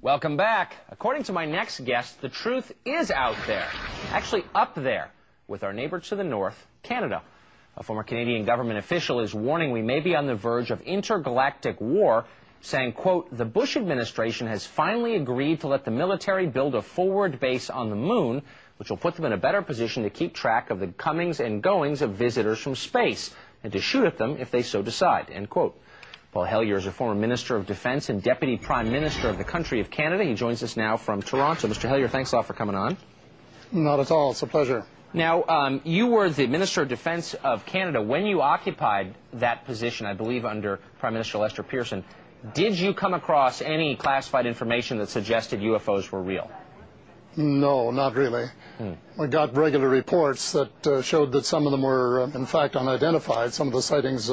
Welcome back. According to my next guest, the truth is out there, actually up there, with our neighbor to the north, Canada. A former Canadian government official is warning we may be on the verge of intergalactic war, saying, quote, the Bush administration has finally agreed to let the military build a forward base on the moon, which will put them in a better position to keep track of the comings and goings of visitors from space, and to shoot at them if they so decide, end quote. Paul Hellyer is a former Minister of Defense and Deputy Prime Minister of the country of Canada. He joins us now from Toronto. Mr. Hellyer, thanks a lot for coming on. Not at all. It's a pleasure. Now, you were the Minister of Defense of Canada when you occupied that position, I believe, under Prime Minister Lester Pearson. Did you come across any classified information that suggested UFOs were real? No, not really. We got regular reports that showed that some of them were, in fact, unidentified. Some of the sightings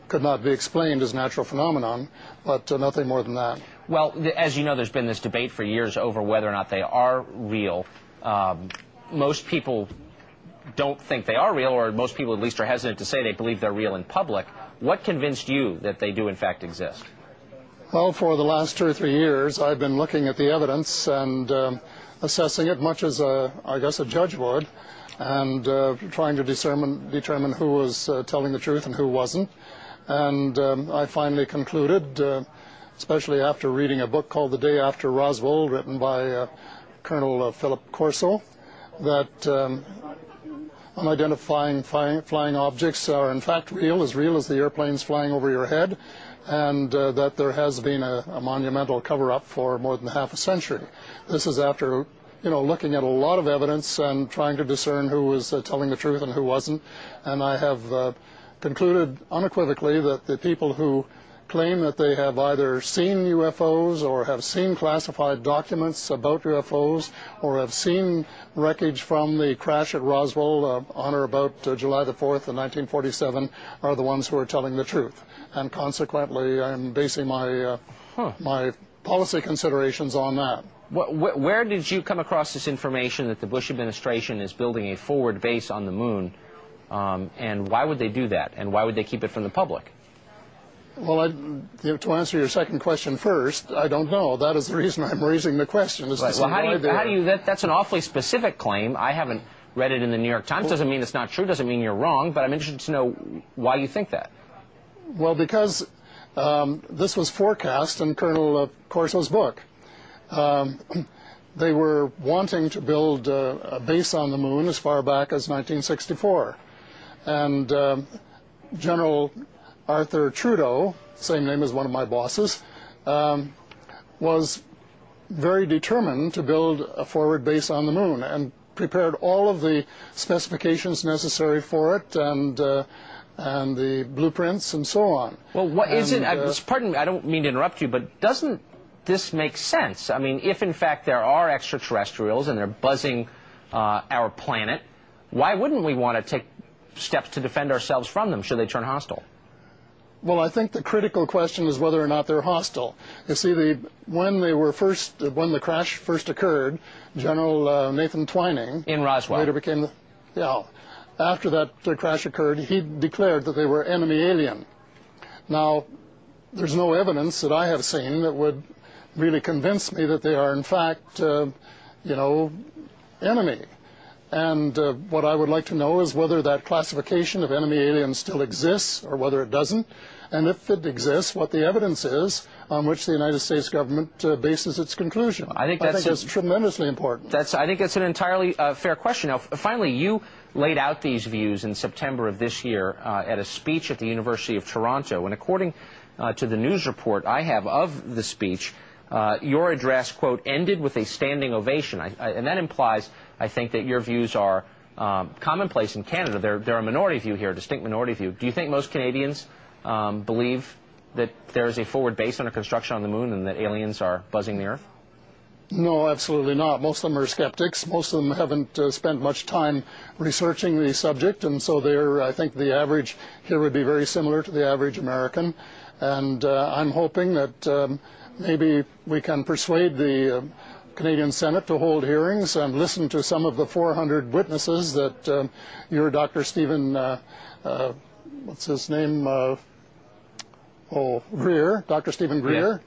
could not be explained as natural phenomenon, but nothing more than that. Well, as you know, there's been this debate for years over whether or not they are real. Most people don't think they are real, or most people at least are hesitant to say they believe they're real in public. What convinced you that they do in fact exist? Well, for the last 2 or 3 years, I've been looking at the evidence and assessing it much as, I guess, a judge would, and trying to determine who was telling the truth and who wasn't. And I finally concluded, especially after reading a book called The Day After Roswell, written by Colonel Philip Corso, that unidentified flying objects are in fact real as the airplanes flying over your head, and that there has been a monumental cover-up for more than half a century. This is after, looking at a lot of evidence and trying to discern who was telling the truth and who wasn't. And I have concluded unequivocally that the people who claim that they have either seen UFOs or have seen classified documents about UFOs or have seen wreckage from the crash at Roswell on or about July the 4th of 1947 are the ones who are telling the truth. And consequently, I'm basing my policy considerations on that. Where did you come across this information that the Bush administration is building a forward base on the moon? And why would they do that? And why would they keep it from the public? Well, to answer your second question first, I don't know. That is the reason I'm raising the question. Right. Well, how do you that's an awfully specific claim. I haven't read it in the New York Times. Doesn't mean it's not true. Doesn't mean you're wrong. But I'm interested to know why you think that. Well, because this was forecast in Colonel Corso's book. They were wanting to build a base on the moon as far back as 1964. And General Arthur Trudeau, same name as one of my bosses, was very determined to build a forward base on the moon and prepared all of the specifications necessary for it and the blueprints and so on. Well, what is it? Pardon me, I don't mean to interrupt you, but doesn't this make sense? I mean, if in fact there are extraterrestrials and they're buzzing our planet, why wouldn't we want to take steps to defend ourselves from them should they turn hostile? Well, I think the critical question is whether or not they're hostile. You see, when the crash first occurred, General Nathan Twining in Roswell later became after that crash occurred, he declared that they were enemy alien. Now, there's no evidence that I have seen that would really convince me that they are in fact, enemy. And what I would like to know is whether that classification of enemy alien still exists or whether it doesn't, and if it exists, what the evidence is on which the United States government bases its conclusion. I think that's tremendously important. I think that's an entirely fair question. Now, finally, you laid out these views in September of this year at a speech at the University of Toronto, and according to the news report I have of the speech, your address, quote, ended with a standing ovation. And that implies, I think, that your views are commonplace in Canada. They're a minority view here, a distinct minority view. Do you think most Canadians believe that there is a forward base under construction on the moon and that aliens are buzzing the Earth? No, absolutely not. Most of them are skeptics. Most of them haven't spent much time researching the subject, and so I think the average here would be very similar to the average American. And I'm hoping that maybe we can persuade the Canadian Senate to hold hearings and listen to some of the 400 witnesses that your Dr. Stephen, what's his name? Greer, Dr. Stephen Greer,